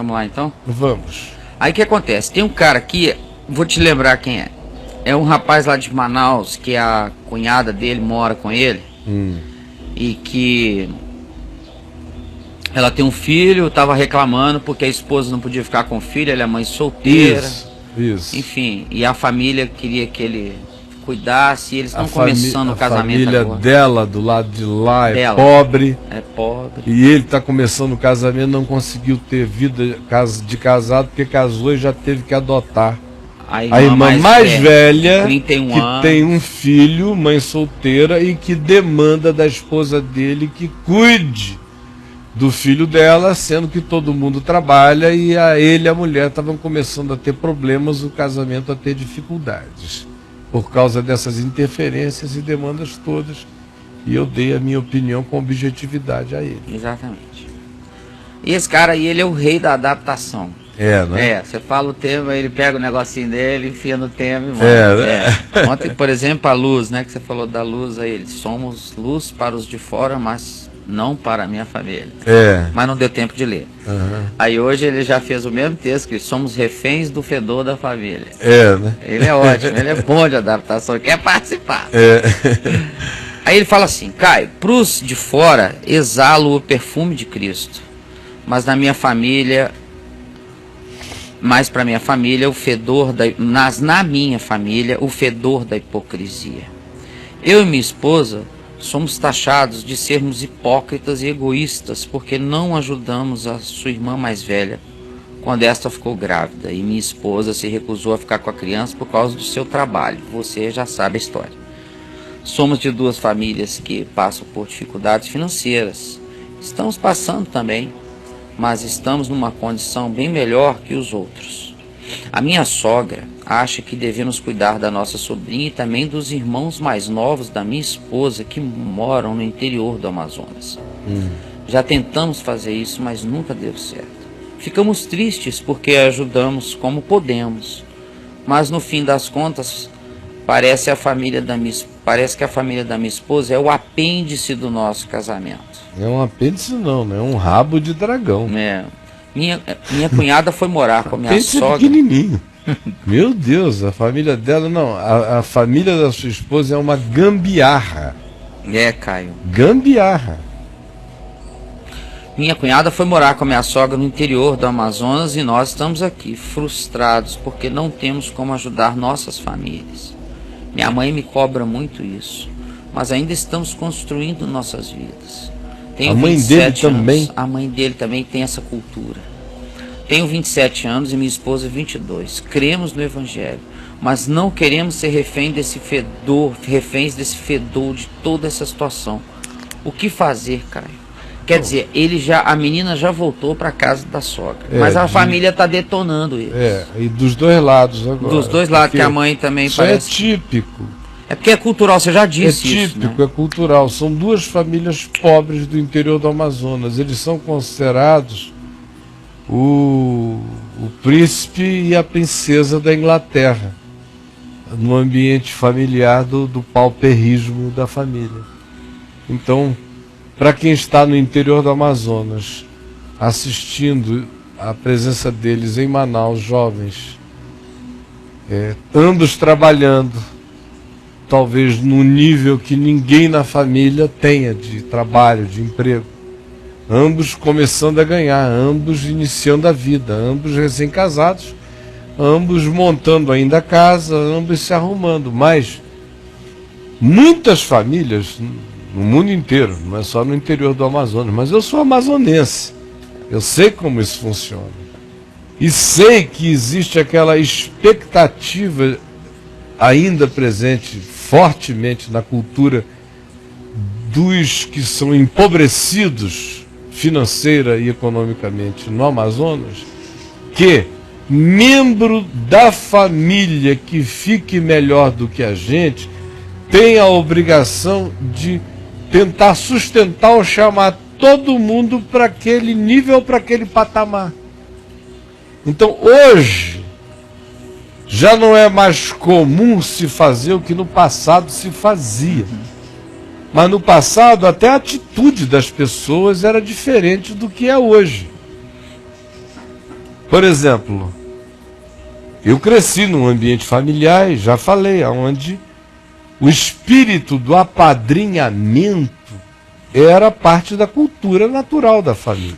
Vamos lá então? Vamos. Aí o que acontece? Tem um cara aqui, vou te lembrar quem é. É um rapaz lá de Manaus, que a cunhada dele mora com ele. E que ela tem um filho, tava reclamando porque a esposa não podia ficar com o filho, ela é mãe solteira. Isso. Enfim, e a família queria que ele cuidasse, e eles estão começando o casamento agora. A família dela, do lado de lá, é pobre. É pobre. E ele está começando o casamento, não conseguiu ter vida de casado, porque casou e já teve que adotar a irmã mais velha, 31 que anos. tem um filho, mãe solteira, e que demanda da esposa dele que cuide do filho dela, sendo que todo mundo trabalha, e ele e a mulher estavam começando a ter problemas, o casamento a ter dificuldades, por causa dessas interferências e demandas todas. E eu dei a minha opinião com objetividade a ele. Exatamente. E esse cara aí, ele é o rei da adaptação. Né? Você fala o tema, ele pega o negocinho dele, enfia no tema e manda. Ontem, por exemplo, a luz, né? Que você falou da luz aí, eles somos luz para os de fora, mas não para a minha família. Mas não deu tempo de ler. Aí hoje ele já fez o mesmo texto, que somos reféns do fedor da família. Né? Ele é ótimo, ele é bom de adaptação, quer participar. Aí ele fala assim: Caio, pros de fora exalo o perfume de Cristo, mas na minha família, para minha família, o fedor na minha família, o fedor da hipocrisia. Eu e minha esposa somos taxados de sermos hipócritas e egoístas, porque não ajudamos a sua irmã mais velha quando esta ficou grávida, e minha esposa se recusou a ficar com a criança por causa do seu trabalho. Você já sabe a história. Somos de duas famílias que passam por dificuldades financeiras. Estamos passando também, mas estamos numa condição bem melhor que os outros. A minha sogra acha que devemos cuidar da nossa sobrinha e também dos irmãos mais novos da minha esposa que moram no interior do Amazonas. Já tentamos fazer isso, mas nunca deu certo. Ficamos tristes porque ajudamos como podemos, mas no fim das contas parece que a família da minha esposa é o apêndice do nosso casamento. É um apêndice não, né? É um rabo de dragão. Minha cunhada foi morar com a minha sogra. Pequenininho. Meu Deus, a família dela não. A família da sua esposa é uma gambiarra. Caio. Gambiarra. Minha cunhada foi morar com a minha sogra no interior do Amazonas e nós estamos aqui frustrados porque não temos como ajudar nossas famílias. Minha mãe me cobra muito isso, mas ainda estamos construindo nossas vidas. Tenho a mãe 27 dele anos, também? A mãe dele também tem essa cultura. Tenho 27 anos e minha esposa 22. Cremos no Evangelho, mas não queremos ser reféns desse fedor de toda essa situação. O que fazer, Caio? Quer dizer, a menina já voltou para casa da sogra, mas a família está detonando eles. E dos dois lados agora. Dos dois lados, que a mãe também isso parece. É típico. É porque é cultural, você já disse isso. É típico, né? É cultural. São duas famílias pobres do interior do Amazonas. Eles são considerados o príncipe e a princesa da Inglaterra, no ambiente familiar do pauperismo da família. Então, para quem está no interior do Amazonas, assistindo a presença deles em Manaus, jovens, ambos trabalhando, talvez num nível que ninguém na família tenha de trabalho, de emprego, ambos começando a ganhar, ambos iniciando a vida, ambos recém-casados, ambos montando ainda a casa, ambos se arrumando, mas muitas famílias no mundo inteiro, não é só no interior do Amazonas, mas eu sou amazonense, eu sei como isso funciona, e sei que existe aquela expectativa ainda presente fortemente na cultura dos que são empobrecidos financeira e economicamente no Amazonas, que membro da família que fique melhor do que a gente tem a obrigação de tentar sustentar ou chamar todo mundo para aquele nível, para aquele patamar. Então hoje já não é mais comum se fazer o que no passado se fazia. Mas no passado até a atitude das pessoas era diferente do que é hoje. Por exemplo, eu cresci num ambiente familiar, e já falei, onde o espírito do apadrinhamento era parte da cultura natural da família.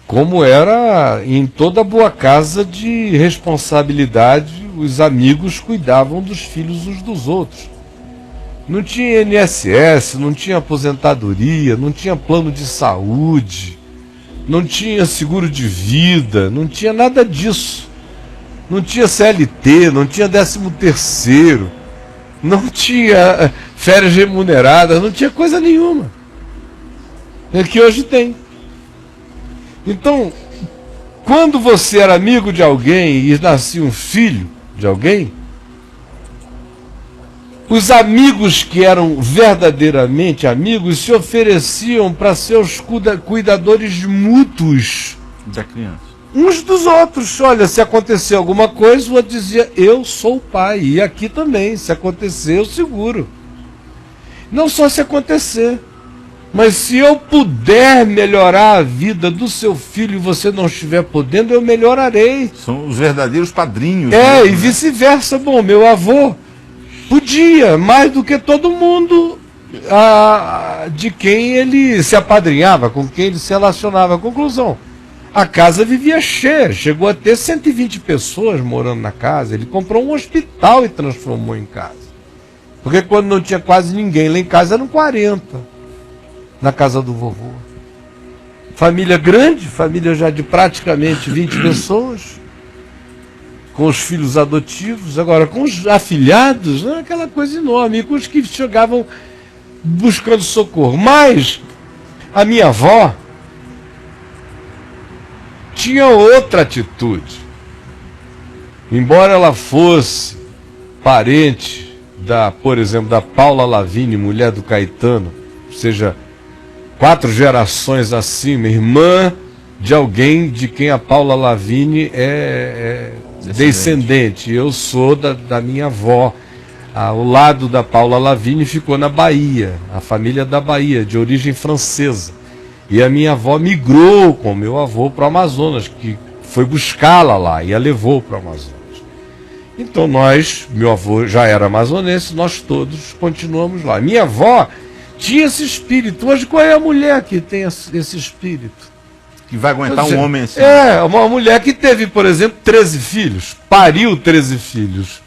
Como era em toda boa casa de responsabilidade, os amigos cuidavam dos filhos uns dos outros. Não tinha INSS, não tinha aposentadoria, não tinha plano de saúde, não tinha seguro de vida, não tinha nada disso. Não tinha CLT, não tinha 13º, não tinha férias remuneradas, não tinha coisa nenhuma. É que hoje tem. Então, quando você era amigo de alguém e nascia um filho de alguém, os amigos que eram verdadeiramente amigos se ofereciam para ser os cuidadores mútuos da criança. Uns dos outros. Olha, se acontecer alguma coisa, o outro dizia, eu sou o pai. E aqui também, se acontecer, eu seguro. Não só se acontecer, mas se eu puder melhorar a vida do seu filho e você não estiver podendo, eu melhorarei. São os verdadeiros padrinhos. E vice-versa. Bom, meu avô podia, mais do que todo mundo, de quem ele se apadrinhava, com quem ele se relacionava. Conclusão, a casa vivia cheia, chegou a ter 120 pessoas morando na casa. Ele comprou um hospital e transformou em casa. Porque quando não tinha quase ninguém lá em casa, eram 40 na casa do vovô. Família grande, família já de praticamente 20 pessoas, com os filhos adotivos, agora com os afilhados, aquela coisa enorme, e com os que chegavam buscando socorro. Mas a minha avó tinha outra atitude. Embora ela fosse parente por exemplo, da Paula Lavigne, mulher do Caetano, ou seja, 4 gerações acima, irmã de alguém de quem a Paula Lavigne é descendente. Eu sou da minha avó. O lado da Paula Lavigne ficou na Bahia, a família da Bahia, de origem francesa. E a minha avó migrou com meu avô para o Amazonas, que foi buscá-la lá e a levou para o Amazonas. Então meu avô já era amazonense, nós todos continuamos lá. Minha avó tinha esse espírito. Hoje, qual é a mulher que tem esse espírito? Que vai aguentar um homem assim? Uma mulher que teve, por exemplo, 13 filhos, pariu 13 filhos,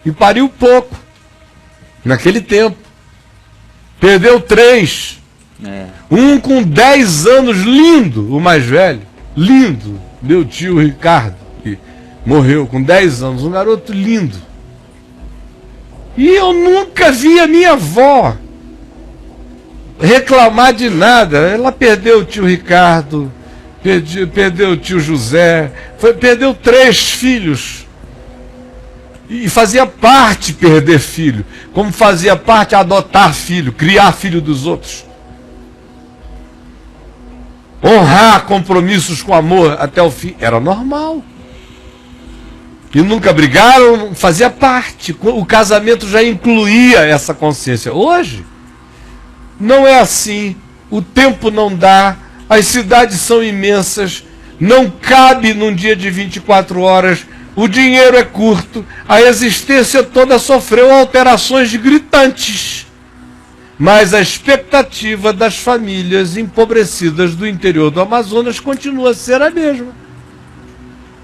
e pariu pouco, naquele tempo. Perdeu 3. Um com 10 anos, lindo, o mais velho, lindo, meu tio Ricardo, que morreu com 10 anos, um garoto lindo. E eu nunca vi a minha avó reclamar de nada. Ela perdeu o tio Ricardo, perdeu o tio José, perdeu 3 filhos. E fazia parte perder filho, como fazia parte adotar filho, criar filho dos outros. Honrar compromissos com amor até o fim, era normal. E nunca brigaram, fazia parte. O casamento já incluía essa consciência. Hoje, não é assim. O tempo não dá, as cidades são imensas, não cabe num dia de 24 horas, o dinheiro é curto, a existência toda sofreu alterações gritantes. Mas a expectativa das famílias empobrecidas do interior do Amazonas continua a ser a mesma.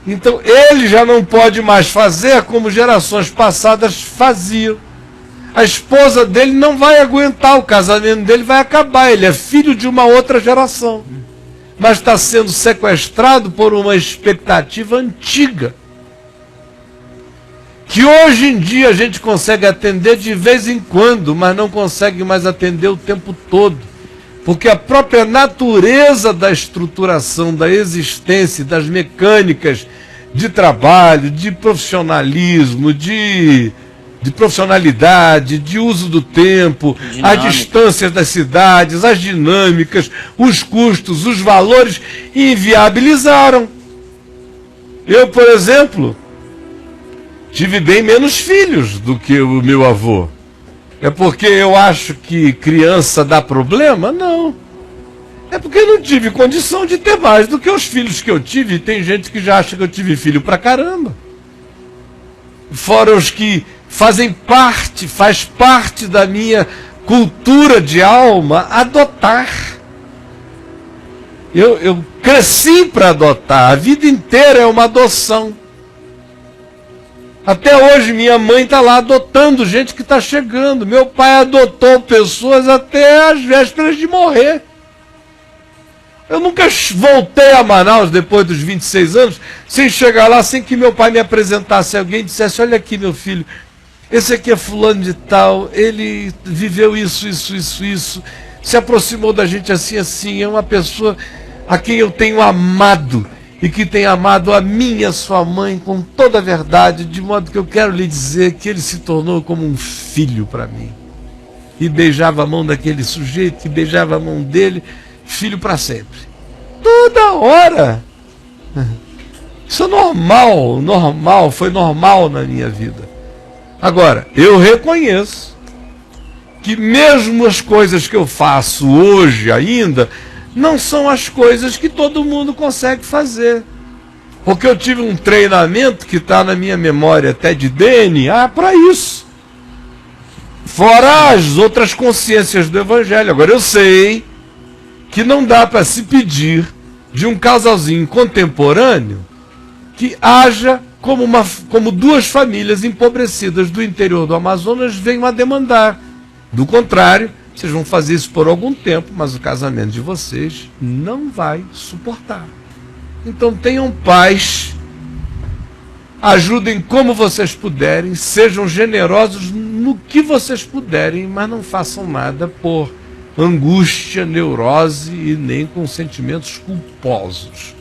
Então ele já não pode mais fazer como gerações passadas faziam. A esposa dele não vai aguentar, o casamento dele vai acabar. Ele é filho de uma outra geração, mas está sendo sequestrado por uma expectativa antiga, que hoje em dia a gente consegue atender de vez em quando, mas não consegue mais atender o tempo todo, porque a própria natureza da estruturação, da existência, das mecânicas de trabalho, de profissionalismo, de profissionalidade, de uso do tempo, as distâncias das cidades, as dinâmicas, os custos, os valores, inviabilizaram. Eu, por exemplo, tive bem menos filhos do que o meu avô. É porque eu acho que criança dá problema? Não. É porque eu não tive condição de ter mais do que os filhos que eu tive. E tem gente que já acha que eu tive filho pra caramba. Fora os que faz parte da minha cultura de alma adotar. Eu cresci para adotar. A vida inteira é uma adoção. Até hoje minha mãe está lá adotando gente que está chegando. Meu pai adotou pessoas até as vésperas de morrer. Eu nunca voltei a Manaus depois dos 26 anos sem chegar lá, sem que meu pai me apresentasse alguém e dissesse: olha aqui, meu filho, esse aqui é fulano de tal, ele viveu isso, se aproximou da gente assim, é uma pessoa a quem eu tenho amado e que tem amado a mim e a sua mãe com toda a verdade, de modo que eu quero lhe dizer que ele se tornou como um filho para mim. E beijava a mão daquele sujeito, que beijava a mão dele, filho para sempre. Toda hora. Isso é normal, foi normal na minha vida. Agora, eu reconheço que mesmo as coisas que eu faço hoje ainda, não são as coisas que todo mundo consegue fazer. Porque eu tive um treinamento que está na minha memória até de DNA para isso. Fora as outras consciências do Evangelho. Agora eu sei que não dá para se pedir de um casalzinho contemporâneo que haja como duas famílias empobrecidas do interior do Amazonas venham a demandar. Do contrário, vocês vão fazer isso por algum tempo, mas o casamento de vocês não vai suportar. Então tenham paz, ajudem como vocês puderem, sejam generosos no que vocês puderem, mas não façam nada por angústia, neurose e nem com sentimentos culposos.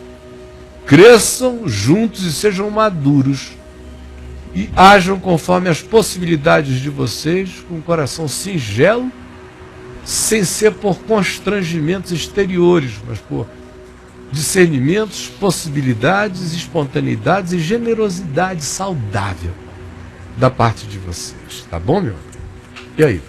Cresçam juntos e sejam maduros e ajam conforme as possibilidades de vocês, com um coração singelo, sem ser por constrangimentos exteriores, mas por discernimentos, possibilidades, espontaneidades e generosidade saudável da parte de vocês. Tá bom, meu? E aí,